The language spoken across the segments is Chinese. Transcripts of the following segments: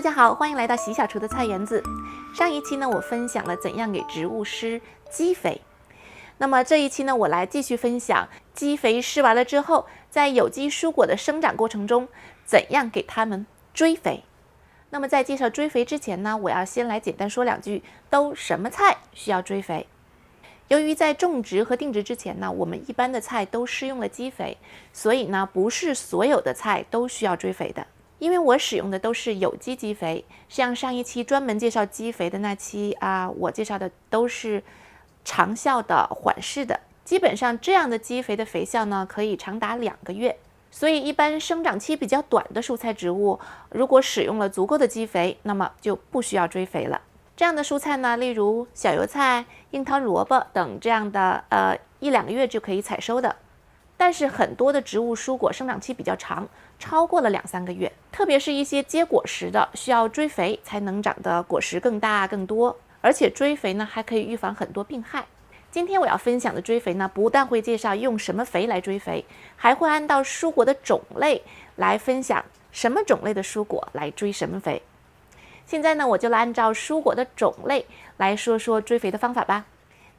大家好，欢迎来到习小厨的菜园子。上一期呢，我分享了怎样给植物施基肥。那么这一期呢，我来继续分享基肥施完了之后，在有机蔬果的生长过程中，怎样给它们追肥。那么在介绍追肥之前呢，我要先来简单说两句，都什么菜需要追肥。由于在种植和定植之前呢，我们一般的菜都施用了基肥，所以呢，不是所有的菜都需要追肥的。因为我使用的都是有机基肥，像上一期专门介绍基肥的那期我介绍的都是长效的缓释的，基本上这样的基肥的肥效呢，可以长达2个月。所以一般生长期比较短的蔬菜植物，如果使用了足够的基肥，那么就不需要追肥了。这样的蔬菜呢，例如小油菜、樱桃萝卜等这样的1-2个月就可以采收的。但是很多的植物蔬果生长期比较长，超过了2-3个月，特别是一些结果实的，需要追肥才能长得果实更大更多，而且追肥呢还可以预防很多病害。今天我要分享的追肥呢，不但会介绍用什么肥来追肥，还会按照蔬果的种类来分享什么种类的蔬果来追什么肥。现在呢，我就来按照蔬果的种类来说说追肥的方法吧。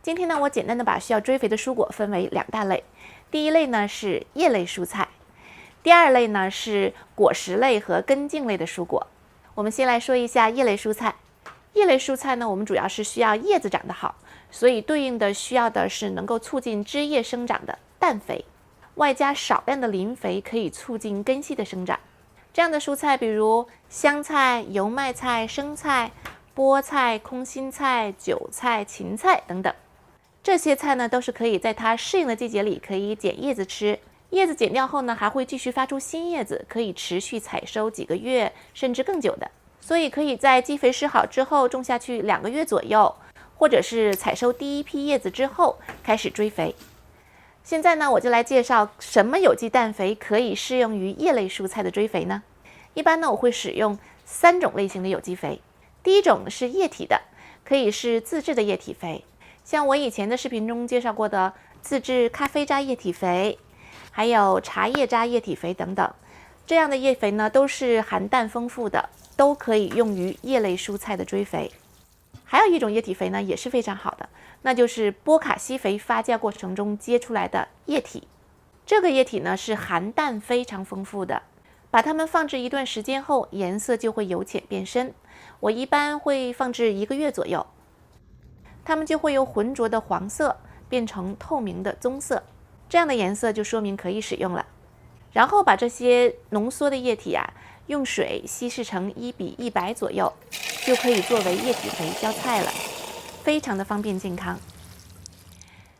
今天呢，我简单的把需要追肥的蔬果分为2大类。第一类呢是叶类蔬菜，第二类呢是果实类和根茎类的蔬果。我们先来说一下叶类蔬菜。叶类蔬菜呢，我们主要是需要叶子长得好，所以对应的需要的是能够促进枝叶生长的氮肥，外加少量的磷肥，可以促进根系的生长。这样的蔬菜比如香菜、油麦菜、生菜、菠菜、空心菜、韭菜、芹菜等等。这些菜呢，都是可以在它适应的季节里可以剪叶子吃，叶子剪掉后呢，还会继续发出新叶子，可以持续采收几个月甚至更久的。所以可以在基肥施好之后种下去2个月左右，或者是采收第一批叶子之后开始追肥。现在呢，我就来介绍什么有机氮肥可以适用于叶类蔬菜的追肥呢？一般呢，我会使用3种类型的有机肥。第一种是液体的，可以是自制的液体肥，像我以前的视频中介绍过的自制咖啡渣液体肥，还有茶叶渣液体肥等等。这样的叶肥呢，都是含氮丰富的，都可以用于叶类蔬菜的追肥。还有一种液体肥呢，也是非常好的，那就是波卡西肥发酵过程中结出来的液体。这个液体呢，是含氮非常丰富的，把它们放置一段时间后，颜色就会由浅变深。我一般会放置1个月左右，它们就会由浑浊的黄色变成透明的棕色，这样的颜色就说明可以使用了。然后把这些浓缩的液体用水稀释成1:100左右，就可以作为液体肥浇菜了，非常的方便健康。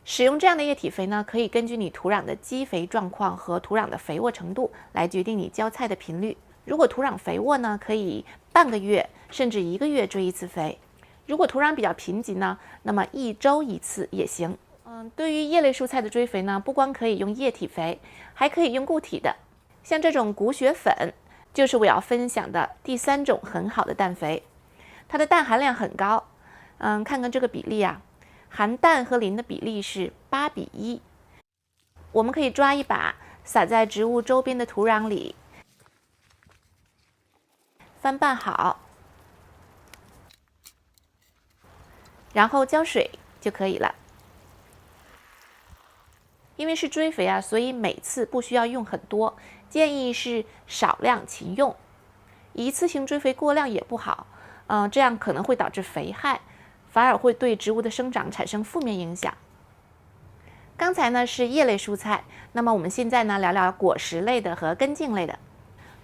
使用这样的液体肥呢，可以根据你土壤的基肥状况和土壤的肥沃程度来决定你浇菜的频率。如果土壤肥沃呢，可以半个月甚至1个月追1次肥。如果土壤比较贫瘠呢，那么1周1次也行。对于叶类蔬菜的追肥呢，不光可以用液体肥，还可以用固体的。像这种骨血粉，就是我要分享的第3种很好的氮肥，它的氮含量很高。看看这个比例含氮和磷的比例是8:1。我们可以抓一把，撒在植物周边的土壤里，翻拌好，然后浇水就可以了。因为是追肥所以每次不需要用很多，建议是少量勤用。一次性追肥过量也不好，这样可能会导致肥害，反而会对植物的生长产生负面影响。刚才呢是叶类蔬菜，那么我们现在呢聊聊果实类的和根茎类的。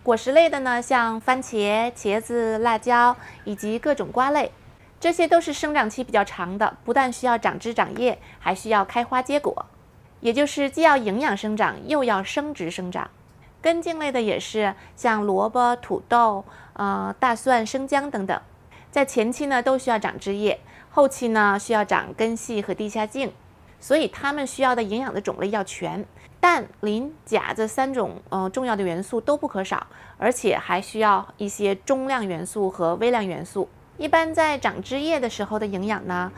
果实类的呢，像番茄、茄子、辣椒以及各种瓜类，这些都是生长期比较长的，不但需要长枝长叶，还需要开花结果，也就是既要营养生长，又要生殖生长。根茎类的也是，像萝卜、土豆、大蒜、生姜等等，在前期呢都需要长枝叶，后期呢需要长根系和地下茎，所以它们需要的营养的种类要全。氮、磷、钾这3种重要的元素都不可少，而且还需要一些中量元素和微量元素。一般在长枝叶的时候的营养呢，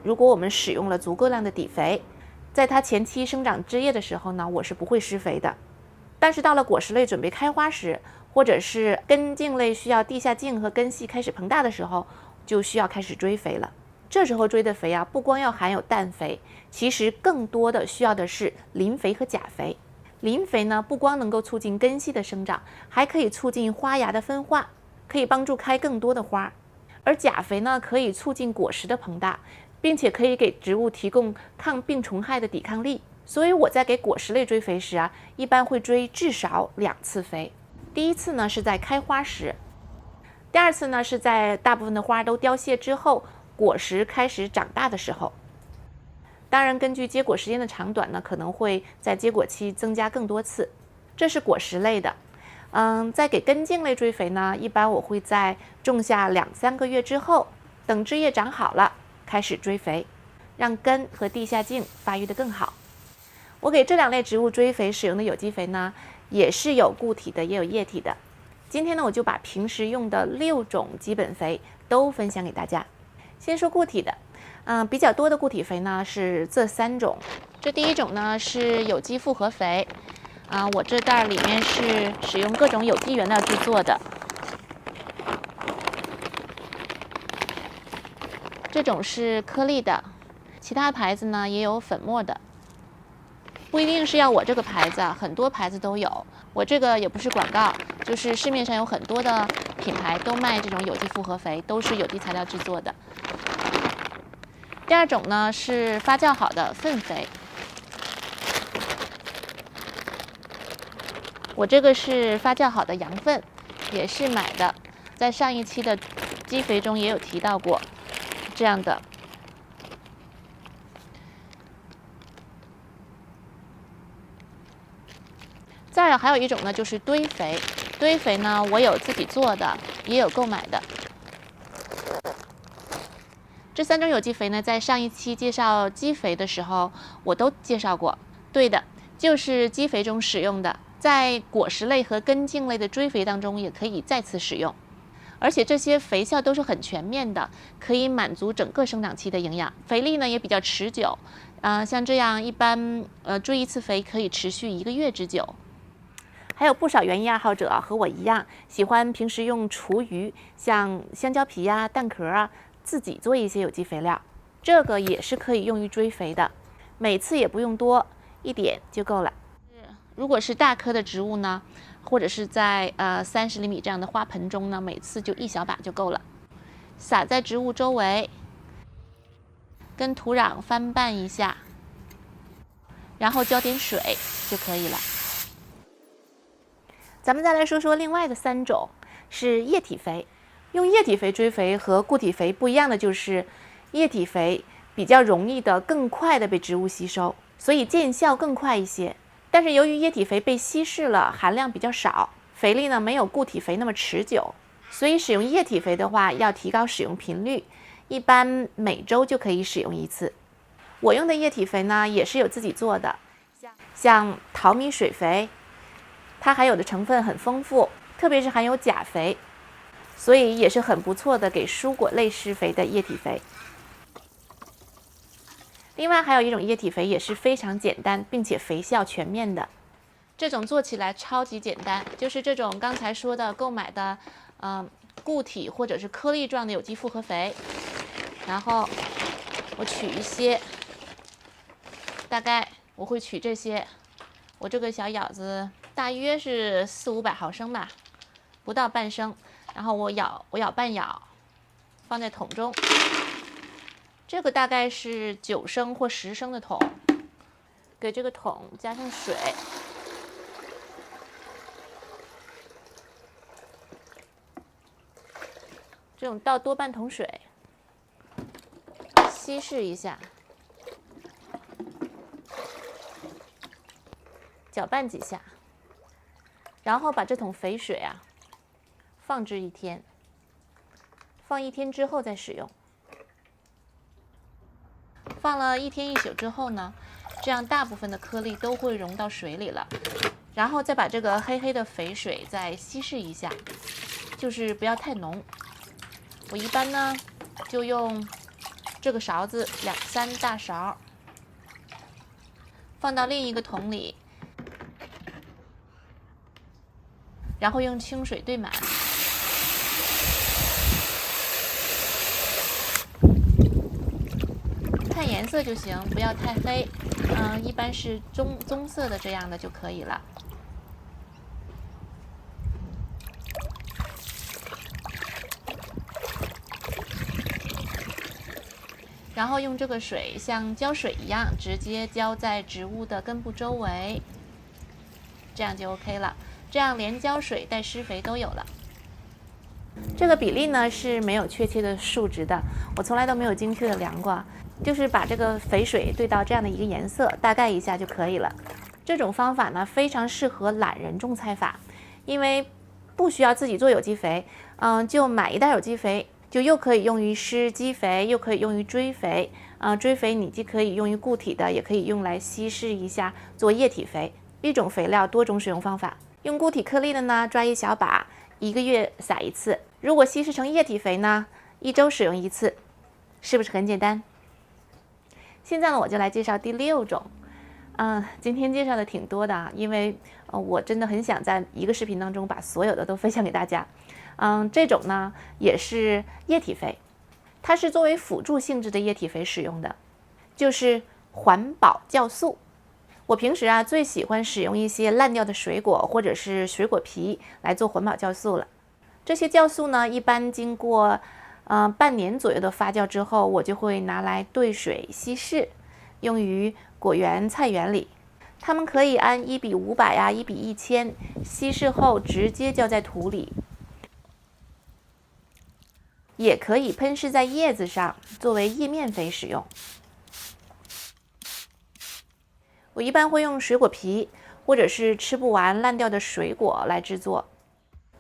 如果我们使用了足够量的底肥，在它前期生长枝叶的时候呢，我是不会施肥的。但是到了果实类准备开花时，或者是根茎类需要地下茎和根系开始膨大的时候，就需要开始追肥了。这时候追的肥啊，不光要含有氮肥，其实更多的需要的是磷肥和钾肥。磷肥呢，不光能够促进根系的生长，还可以促进花芽的分化，可以帮助开更多的花。而钾肥呢，可以促进果实的膨大，并且可以给植物提供抗病虫害的抵抗力。所以我在给果实类追肥时啊，一般会追至少2次肥。第一次呢是在开花时，第二次呢是在大部分的花都凋谢之后，果实开始长大的时候。当然，根据结果时间的长短呢，可能会在结果期增加更多次。这是果实类的。在给根茎类追肥呢，一般我会在种下2-3个月之后，等枝叶长好了，开始追肥，让根和地下茎发育得更好。我给这2类植物追肥使用的有机肥呢，也是有固体的，也有液体的。今天呢，我就把平时用的6种基本肥都分享给大家。先说固体的。比较多的固体肥呢是这3种。这第一种呢是有机复合肥，我这袋里面是使用各种有机原料制作的。这种是颗粒的，其他牌子呢也有粉末的，不一定是要我这个牌子，很多牌子都有。我这个也不是广告，就是市面上有很多的品牌都卖这种有机复合肥，都是有机材料制作的。第二种呢是发酵好的粪肥，我这个是发酵好的羊粪，也是买的，在上一期的基肥中也有提到过这样的。再还有一种呢就是堆肥，堆肥呢我有自己做的，也有购买的。这3种有机肥呢，在上一期介绍基肥的时候，我都介绍过。对的，就是基肥中使用的，在果实类和根茎类的追肥当中也可以再次使用。而且这些肥效都是很全面的，可以满足整个生长期的营养，肥力呢也比较持久。像这样一般追1次肥可以持续1个月之久。还有不少园艺爱好者和我一样，喜欢平时用厨余，像香蕉皮啊、蛋壳啊，自己做一些有机肥料，这个也是可以用于追肥的，每次也不用多，1点就够了。如果是大棵的植物呢，或者是在30厘米这样的花盆中呢，每次就1小把就够了，撒在植物周围，跟土壤翻拌一下，然后浇点水就可以了。咱们再来说说另外的3种，是液体肥。用液体肥追肥和固体肥不一样的就是，液体肥比较容易的、更快的被植物吸收，所以见效更快一些。但是由于液体肥被稀释了，含量比较少，肥力呢没有固体肥那么持久，所以使用液体肥的话，要提高使用频率，一般每周就可以使用1次。我用的液体肥呢，也是有自己做的，像淘米水肥，它含有的成分很丰富，特别是含有钾肥，所以也是很不错的给蔬果类施肥的液体肥。另外还有一种液体肥也是非常简单，并且肥效全面的。这种做起来超级简单，就是这种刚才说的购买的固体或者是颗粒状的有机复合肥，然后我取一些，大概我会取这些，我这个小舀子大约是400-500毫升吧，不到半升，然后我舀半舀，放在桶中。这个大概是9升或10升的桶，给这个桶加上水，这种倒多半桶水，稀释一下，搅拌几下，然后把这桶肥水啊放置1天，放1天之后再使用。放了1天1宿之后呢，这样大部分的颗粒都会溶到水里了，然后再把这个黑黑的肥水再稀释一下，就是不要太浓。我一般呢就用这个勺子2-3大勺，放到另一个桶里，然后用清水兑满。看颜色就行，不要太黑，一般是棕色的这样的就可以了。然后用这个水像浇水一样，直接浇在植物的根部周围，这样就 OK 了。这样连浇水带施肥都有了。这个比例呢是没有确切的数值的，我从来都没有精确的量过，就是把这个肥水兑到这样的一个颜色，大概一下就可以了。这种方法呢非常适合懒人种菜法，因为不需要自己做有机肥，就买一袋有机肥。就又可以用于施基肥，又可以用于追肥。追肥你既可以用于固体的，也可以用来稀释一下做液体肥。一种肥料多种使用方法。用固体颗粒的呢，抓一小把，1个月撒一次。如果稀释成液体肥呢，1周使用1次，是不是很简单？现在呢，我就来介绍第6种。今天介绍的挺多的啊，因为我真的很想在一个视频当中把所有的都分享给大家。这种呢也是液体肥，它是作为辅助性质的液体肥使用的，就是环保酵素。我平时最喜欢使用一些烂掉的水果或者是水果皮来做环保酵素了。这些酵素呢，一般经过半年左右的发酵之后，我就会拿来兑水稀释，用于果园、菜园里。它们可以按1:500呀、1:1000稀释后直接浇在土里。也可以喷施在叶子上，作为叶面肥使用。我一般会用水果皮，或者是吃不完烂掉的水果来制作。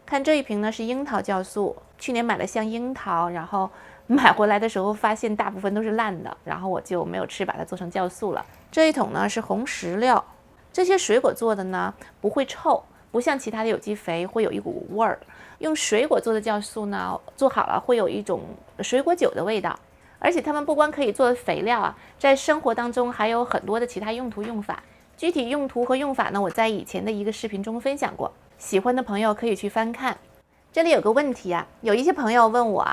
看这一瓶呢是樱桃酵素，去年买了像樱桃，然后买回来的时候发现大部分都是烂的，然后我就没有吃，把它做成酵素了。这一桶呢是红石榴，这些水果做的呢不会臭，不像其他的有机肥会有一股味儿。用水果做的酵素呢，做好了会有一种水果酒的味道，而且它们不光可以做肥料在生活当中还有很多的其他用途用法。具体用途和用法呢，我在以前的一个视频中分享过，喜欢的朋友可以去翻看。这里有个问题有一些朋友问我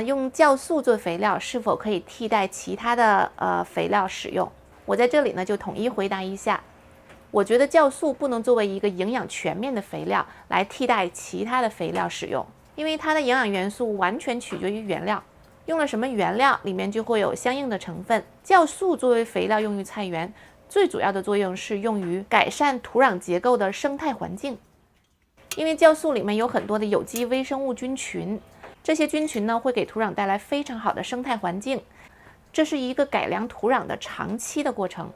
用酵素做肥料是否可以替代其他的肥料使用？我在这里呢就统一回答一下。我觉得酵素不能作为一个营养全面的肥料来替代其他的肥料使用，因为它的营养元素完全取决于原料，用了什么原料里面就会有相应的成分。酵素作为肥料用于菜园，最主要的作用是用于改善土壤结构的生态环境，因为酵素里面有很多的有机微生物菌群，这些菌群呢会给土壤带来非常好的生态环境，这是一个改良土壤的长期的过程。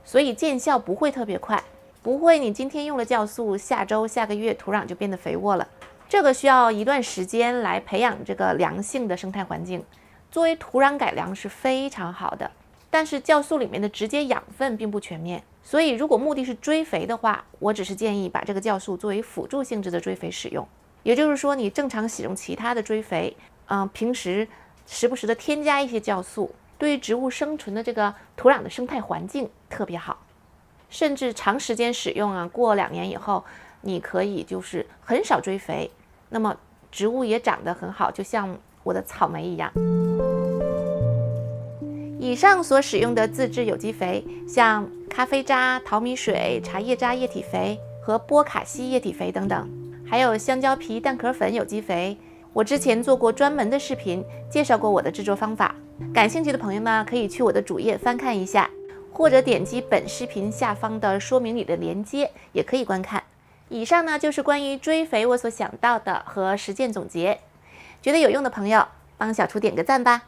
所以见效不会特别快，不会你今天用了酵素，下周、下个月土壤就变得肥沃了。这个需要一段时间来培养这个良性的生态环境。作为土壤改良是非常好的，但是酵素里面的直接养分并不全面。所以如果目的是追肥的话，我只是建议把这个酵素作为辅助性质的追肥使用。也就是说，你正常使用其他的追肥，平时时不时的添加一些酵素，对于植物生存的这个土壤的生态环境特别好，甚至长时间使用过2年以后，你可以就是很少追肥，那么植物也长得很好，就像我的草莓一样。以上所使用的自制有机肥，像咖啡渣、淘米水、茶叶渣液体肥和波卡西液体肥等等，还有香蕉皮蛋壳粉有机肥，我之前做过专门的视频介绍过我的制作方法。感兴趣的朋友呢，可以去我的主页翻看一下，或者点击本视频下方的说明里的连接，也可以观看。以上呢就是关于追肥我所想到的和实践总结，觉得有用的朋友帮小厨点个赞吧。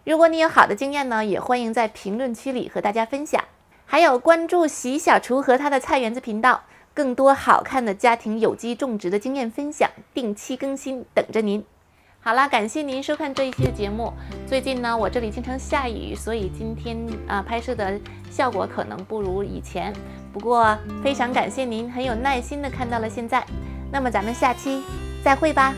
如果你有好的经验呢，也欢迎在评论区里和大家分享。还有关注习小厨和他的菜园子频道，更多好看的家庭有机种植的经验分享，定期更新等着您。好啦，感谢您收看这一期的节目。最近呢，我这里经常下雨，所以今天拍摄的效果可能不如以前。不过非常感谢您很有耐心的看到了现在。那么咱们下期再会吧。